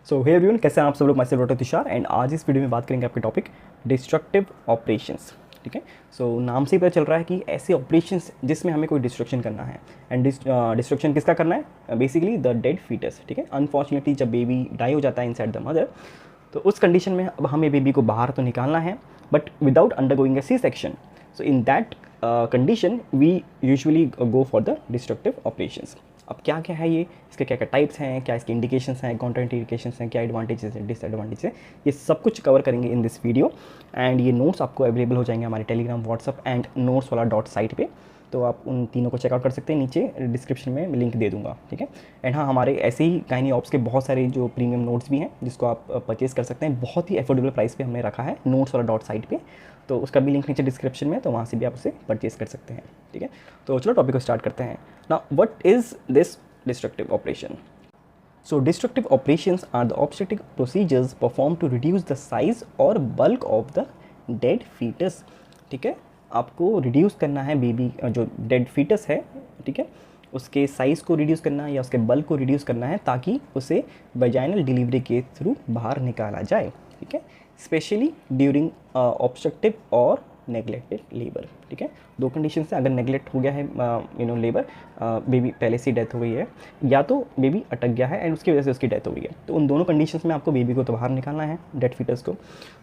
सो hey everyone, कैसे हैं आप सब लोग। मैं सेल्फ डॉक्टर तुषार एंड आज इस वीडियो में बात करेंगे आपके टॉपिक डिस्ट्रक्टिव ऑपरेशंस। ठीक है, सो नाम से ही पता चल रहा है कि ऐसे ऑपरेशंस जिसमें हमें कोई डिस्ट्रक्शन करना है। एंड डिस्ट्रक्शन किसका करना है? Basically the dead foetus. ठीक है, अनफॉर्चुनेटली जब बेबी डाई हो जाता है इनसाइड द मदर, तो उस कंडीशन में अब हमें बेबी को बाहर तो निकालना है, but without undergoing a C section. So in that condition we usually go for the destructive operations. अब क्या क्या है ये, इसके क्या क्या टाइप्स हैं, क्या इसके इंडिकेशंस हैं, कॉन्ट्रा इंडिकेशंस हैं, क्या एडवांटेजेस हैं, डिसएडवांटेज है, ये सब कुछ कवर करेंगे इन दिस वीडियो। एंड ये नोट्स आपको अवेलेबल हो जाएंगे हमारे टेलीग्राम, व्हाट्सअप एंड नोट्स वाला डॉट साइट पे। तो आप उन तीनों को चेकआउट कर सकते हैं, नीचे डिस्क्रिप्शन में लिंक दे दूंगा। ठीक है, एंड हाँ, हमारे ऐसे ही गायनी ऑप्स के बहुत सारे जो प्रीमियम नोट्स भी हैं जिसको आप परचेज़ कर सकते हैं। बहुत ही अफोर्डेबल प्राइस पे हमने रखा है नोट्स वाला डॉट साइट पे, तो उसका भी लिंक नीचे डिस्क्रिप्शन में है, तो वहाँ से भी आप उसे परचेज़ कर सकते हैं। ठीक है, तो चलो टॉपिक को स्टार्ट करते हैं। Now what is this destructive operation? So destructive operations are the obstetric procedures performed to reduce the size or bulk of the dead fetus. ठीक है, आपको रिड्यूस करना है बेबी जो डेड फीटस है, ठीक है, उसके साइज़ को रिड्यूस करना है या उसके बल्क को रिड्यूस करना है ताकि उसे वजाइनल डिलीवरी के थ्रू बाहर निकाला जाए। ठीक है, स्पेशली ड्यूरिंग ऑब्स्ट्रक्टिव और नेग्लेक्टेड लेबर। ठीक है, दो कंडीशन से, अगर नेग्लेक्ट हो गया है लेबर, बेबी पहले से डेथ हो गई है, या तो बेबी अटक गया है एंड उसकी वजह से उसकी डेथ हो गई है, तो उन दोनों कंडीशंस में आपको बेबी को तो बाहर निकालना है, डेड फीटस को।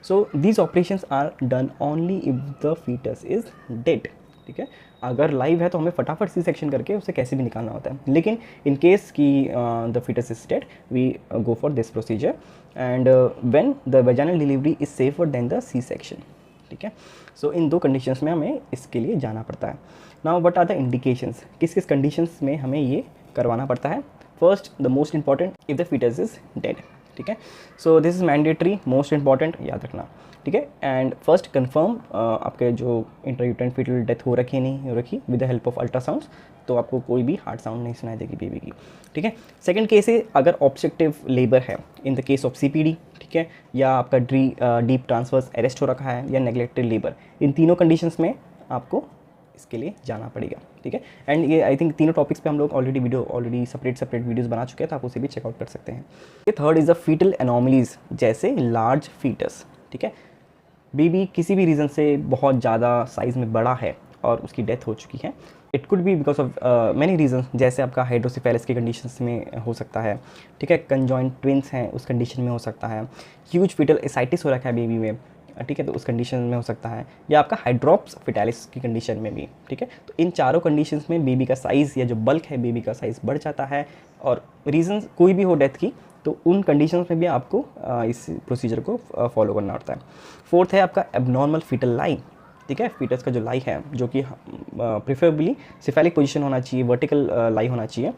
So these operations are done only if the foetus is dead. ठीक है, अगर लाइव है तो हमें फटाफट सी सेक्शन करके उसे कैसे भी निकालना होता है, लेकिन इन केस की the foetus is dead we go for this procedure and when the vaginal delivery is safer than the C section. ठीक है, सो इन दो कंडीशंस में हमें इसके लिए जाना पड़ता है। Now what are the indications, किस किस कंडीशंस में हमें ये करवाना पड़ता है? First, the most important, if the foetus is dead. ठीक है, so this is mandatory, most important, याद रखना। ठीक है, एंड फर्स्ट कंफर्म आपके जो इंट्रायूटेराइन फीटल डेथ हो रखी है नहीं हो रखी with the help of ultrasounds, तो आपको कोई भी हार्ट साउंड नहीं सुनाई देगी बेबी की। ठीक है, सेकंड केस है अगर ऑब्स्ट्रक्टिव लेबर है, in the case of CPD, ठीक है, या आपका डीप ट्रांसवर्स अरेस्ट हो रखा है या नेग्लेक्टेड लेबर, इन तीनों कंडीशंस में आपको इसके लिए जाना पड़ेगा। ठीक है, एंड ये आई थिंक तीनों टॉपिक्स पे हम लोग ऑलरेडी सेपरेट वीडियोस बना चुके हैं, तो आप उसे भी चेकआउट कर सकते हैं। ये third is the foetal anomalies, जैसे लार्ज फीटस। ठीक है, बेबी किसी भी रीज़न से बहुत ज़्यादा साइज़ में बड़ा है और उसकी डेथ हो चुकी है, it could be because of many reason, जैसे आपका हाइड्रोसिफेलिस की कंडीशंस में हो सकता है। ठीक है, कंजॉइंट ट्विंस हैं उस कंडीशन में हो सकता है, ह्यूज फीटल एसाइटिस हो रखा है बेबी में, ठीक है, तो उस कंडीशन में हो सकता है, या आपका हाइड्रोप्स फिटालिस की कंडीशन में भी। ठीक है, तो इन चारों कंडीशंस में बेबी का साइज़ या जो बल्क है बेबी का साइज़ बढ़ जाता है, और रीज़न कोई भी हो डेथ की, तो उन कंडीशंस में भी आपको इस प्रोसीजर को फॉलो करना पड़ता है। फोर्थ है आपका एबनॉर्मल फीटल लाई। ठीक है, फीटस का जो लाई है, जो कि प्रेफरेबली सिफेलिक पोजीशन होना चाहिए, वर्टिकल लाई होना चाहिए।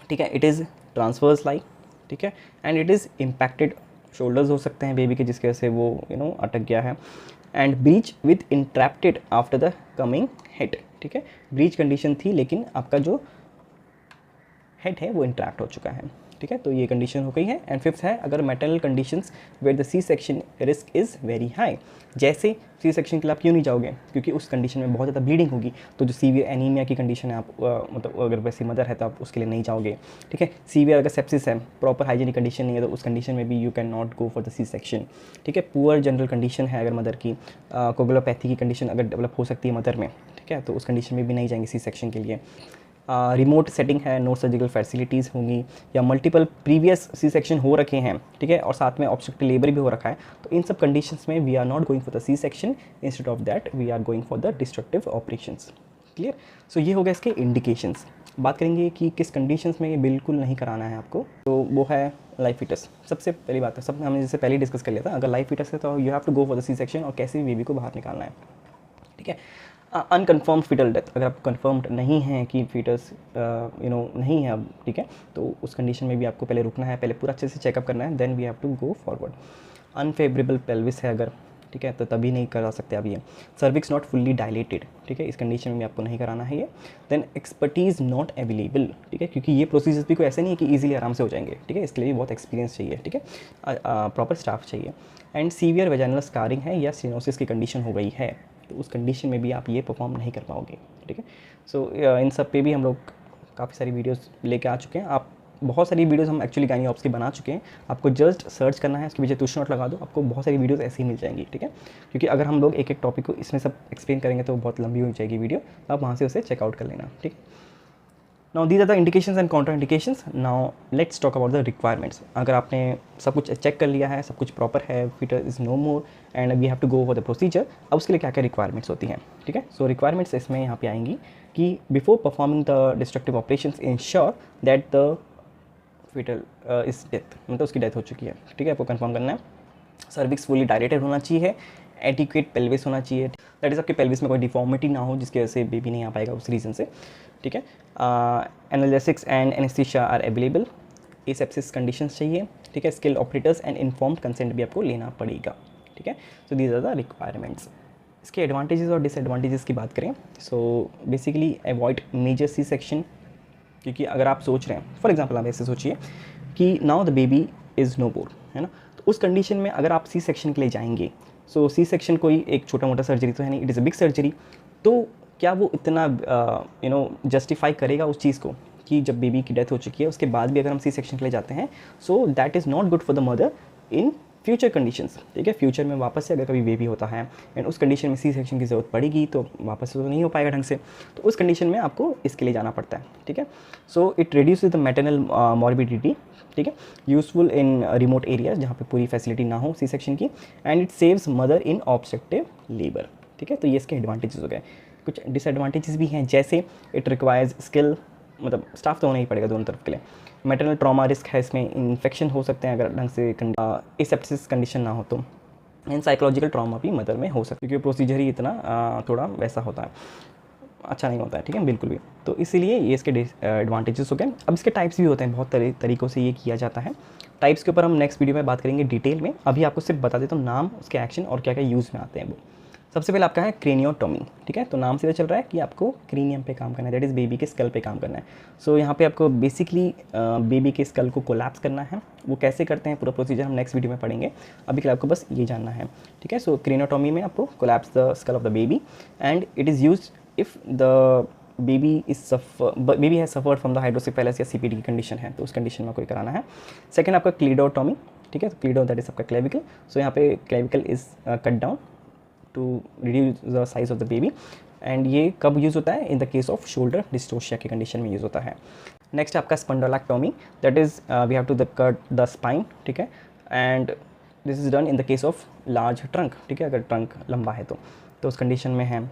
ठीक है, इट इज़ ट्रांसवर्स लाई। ठीक है, and it is impacted shoulders हो सकते हैं बेबी के, जिसकी वजह से वो अटक गया है, and breech with entrapped after the coming head. ठीक है, ब्रीच कंडीशन थी लेकिन आपका जो हेड है वो इंट्रैक्ट हो चुका है। ठीक है, तो ये कंडीशन हो गई है। एंड फिफ्थ है अगर maternal conditions where the C section risk is very high, जैसे सी सेक्शन के लिए आप क्यों नहीं जाओगे, क्योंकि उस कंडीशन में बहुत ज़्यादा ब्लीडिंग होगी, तो जो सीवियर एनीमिया की कंडीशन है, आप मतलब अगर वैसी मदर है तो आप उसके लिए नहीं जाओगे। ठीक है, सीवियर अगर सेप्सिस है, प्रॉपर हाइजीनिक कंडीशन नहीं है, तो उस कंडीशन में भी you can not go for the C section. ठीक है, पुअर जनरल कंडीशन है अगर मदर की, कोगुलोपैथी की कंडीशन अगर डेवलप हो सकती है मदर में, ठीक है, तो उस कंडीशन में भी नहीं जाएंगे सी सेक्शन के लिए। रिमोट सेटिंग है, नो सर्जिकल फैसिलिटीज़ होंगी, या मल्टीपल प्रीवियस सी सेक्शन हो रखे हैं, ठीक है, और साथ में ऑब्स्ट्रक्टिव लेबर भी हो रखा है, तो इन सब कंडीशंस में we are not going for the C section, instead of that we are going for the destructive operations. Clear? So ये हो गया इसके इंडिकेशंस। बात करेंगे कि किस कंडीशंस में ये बिल्कुल नहीं कराना है आपको, तो वो है लाइफ फीटस। सबसे पहली बात है, सब हमने जैसे पहले डिस्कस कर लिया था, अगर लाइफ फीटस है तो you have to go for the C section, और कैसे भी बेबी को बाहर निकालना है। ठीक है, अनकन्फर्म्ड फीटल डेथ, अगर आप कन्फर्म्ड नहीं है कि फीटस नहीं है अब, ठीक है, तो उस कंडीशन में भी आपको पहले रुकना है, पहले पूरा अच्छे से चेकअप करना है, then we have to go forward. Unfavourable pelvis है अगर, ठीक है, तो तभी नहीं करा सकते आप ये। सर्विक्स नॉट फुल्ली डायलेटेड, ठीक है, इस कंडीशन में भी आपको नहीं कराना है ये। देन एक्सपर्टीज़ नॉट अवेलेबल, ठीक है, क्योंकि ये प्रोसीजर्स भी कोई ऐसे नहीं है कि ईजिली आराम से हो जाएंगे। ठीक है, इसके लिए भी बहुत एक्सपीरियंस चाहिए। ठीक है, प्रॉपर स्टाफ चाहिए। एंड सीवियर वेजाइनल स्कारिंग है या स्टेनोसिस की कंडीशन हो गई है, तो उस कंडीशन में भी आप ये परफॉर्म नहीं कर पाओगे। ठीक है, सो इन सब पे भी हम लोग काफ़ी सारी वीडियोस लेके आ चुके हैं, आप बहुत सारी वीडियोस हम एक्चुअली गायनी ऑप्स की बना चुके हैं, आपको जस्ट सर्च करना है, उसके पीछे तुश नोट लगा दो, आपको बहुत सारी वीडियोस ऐसी ही मिल जाएंगी, ठीक है। क्योंकि अगर हम लोग एक एक टॉपिक को इसमें सब एक्सप्लेन करेंगे तो बहुत लंबी हो जाएगी वीडियो, तो आप वहाँ से उसे चेकआउट कर लेना, ठीक है। Now these are the indications and contraindications. Now let's talk about the requirements. अगर आपने सब कुछ चेक कर लिया है, सब कुछ प्रॉपर है, fetus is no more and we have to go for the procedure, अब उसके लिए क्या क्या रिक्वायरमेंट्स होती हैं, ठीक है। सो रिक्वायरमेंट्स इसमें यहाँ पे आएंगी कि before performing the destructive operations ensure that the fetal is death, मतलब उसकी डेथ हो चुकी है, ठीक है, आपको कंफर्म करना है। सर्विक्स फुली डायरेटेड होना चाहिए, एडिक्वेट पेल्विस होना चाहिए, दैट इज़ आपके पेल्विस में कोई डिफॉर्मिटी ना हो जिसकी वजह से बेबी नहीं आ पाएगा उस रीज़न से, ठीक है। Analgesics and anaesthesia are available, asepsis conditions चाहिए, ठीक है। Skill operators and informed consent भी आपको लेना पड़ेगा, ठीक है। So these are the requirements. इसके एडवांटेजेस और डिसएडवांटेजेस की बात करें, so basically avoid major C section, क्योंकि अगर आप सोच रहे हैं, फॉर एग्जांपल आप ऐसे सोचिए कि now the baby is no more, है ना, तो उस कंडीशन में अगर आप सी सेक्शन के लिए जाएंगे, सो सी सेक्शन कोई एक छोटा मोटा सर्जरी तो है नहीं, it is a big surgery, तो क्या वो इतना जस्टिफाई करेगा उस चीज़ को कि जब बेबी की डेथ हो चुकी है उसके बाद भी अगर हम सी सेक्शन के लिए जाते हैं, so that is not good for the mother in future conditions, ठीक है। फ्यूचर में वापस से अगर कभी बेबी होता है एंड उस कंडीशन में सी सेक्शन की ज़रूरत पड़ेगी तो वापस से तो नहीं हो पाएगा ढंग से, तो उस कंडीशन में आपको इसके लिए जाना पड़ता है, ठीक है। So it reduces the maternal morbidity, ठीक है, यूजफुल इन रिमोट एरियाज जहाँ पे पूरी फैसिलिटी ना हो सी सेक्शन की, and it saves mother in obstructive labour, ठीक है। तो ये इसके एडवांटेजेस हो गए। कुछ डिसएडवांटेजेस भी हैं, जैसे इट रिक्वायर्स स्किल, मतलब स्टाफ तो होना ही पड़ेगा दोनों तरफ के लिए। मैटरनल ट्रॉमा रिस्क है, इसमें इन्फेक्शन हो सकते हैं अगर ढंग से एसेप्सिस कंडीशन ना हो तो, एंड साइकोलॉजिकल ट्रॉमा भी मदर में हो सकता है, क्योंकि प्रोसीजर ही इतना थोड़ा वैसा होता है, अच्छा नहीं होता है, ठीक है, बिल्कुल भी। तो इसीलिए ये इसके एडवांटेजेस हो गए। अब इसके टाइप्स भी होते हैं, बहुत तरीक़ों से ये किया जाता है। टाइप्स के ऊपर हम नेक्स्ट वीडियो में बात करेंगे डिटेल में, अभी आपको सिर्फ बता देता हूँ नाम, उसके एक्शन और क्या क्या यूज़ में आते हैं वो। सबसे पहले आपका है क्रेनियोटॉमी, ठीक है, तो नाम से पता चल रहा है कि आपको क्रीनियम पे काम करना है, दैट इज़ बेबी के स्कल पे काम करना है। सो यहाँ पे आपको बेसिकली बेबी के स्कल को कोलैप्स करना है, वो कैसे करते हैं पूरा प्रोसीजर हम नेक्स्ट वीडियो में पढ़ेंगे, अभी के लिए आपको बस ये जानना है, ठीक है। सो क्रेनियोटॉमी में आपको collapse the skull of the baby and it is used if the baby has suffered from the hydrocephalus या सीपीडी की कंडीशन है, तो उस कंडीशन में आपको कराना है। सेकंड आपका क्लीडोटॉमी, ठीक है, तो क्लीडो दैट इज़ आपका क्लेविकल, सो यहाँ पे clavicle is cut down to reduce the size of the baby, and ये कब यूज़ होता है, in the case of shoulder dystocia की कंडीशन में यूज़ होता है। नेक्स्ट आपका spondylotomy, that is we have to the cut the spine, ठीक है, and this is done in the case of large trunk, ठीक है, अगर ट्रंक लंबा है तो उस कंडीशन में है।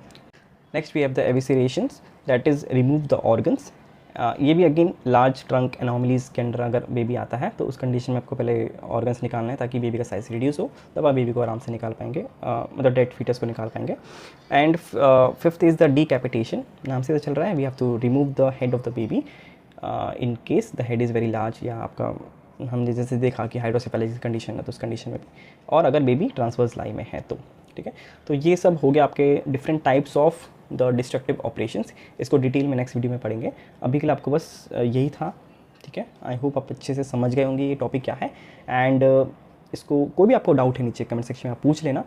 Next we have the eviscerations, that is remove the organs, ये भी अगेन लार्ज ट्रंक एनोमलीज के अंडर अगर बेबी आता है तो उस कंडीशन में आपको पहले ऑर्गन्स निकालना है ताकि बेबी का साइज रिड्यूस हो, तब आप बेबी को आराम से निकाल पाएंगे, मतलब डेड फीटस को निकाल पाएंगे। And fifth is the decapitation, नाम से तो चल रहा है, we have to remove the head of the baby in case the head is very large, या आपका हमने जैसे देखा कि हाइड्रोसेफेलस कंडीशन है तो उस कंडीशन में भी, और अगर बेबी ट्रांसवर्स लाई में है तो, ठीक है। तो ये सब हो गया आपके different types of the destructive operations, इसको डिटेल में नेक्स्ट वीडियो में पढ़ेंगे, अभी के लिए आपको बस यही था, ठीक है। आई होप आप अच्छे से समझ गए होंगे ये टॉपिक क्या है, एंड इसको कोई भी आपको डाउट है नीचे कमेंट सेक्शन में आप पूछ लेना,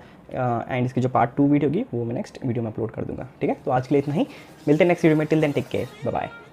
एंड इसकी जो पार्ट 2 वीडियो होगी वो मैं नेक्स्ट वीडियो में अपलोड कर दूंगा, ठीक है। तो आज के लिए इतना ही, मिलते हैं नेक्स्ट वीडियो में, till then take care, bye bye.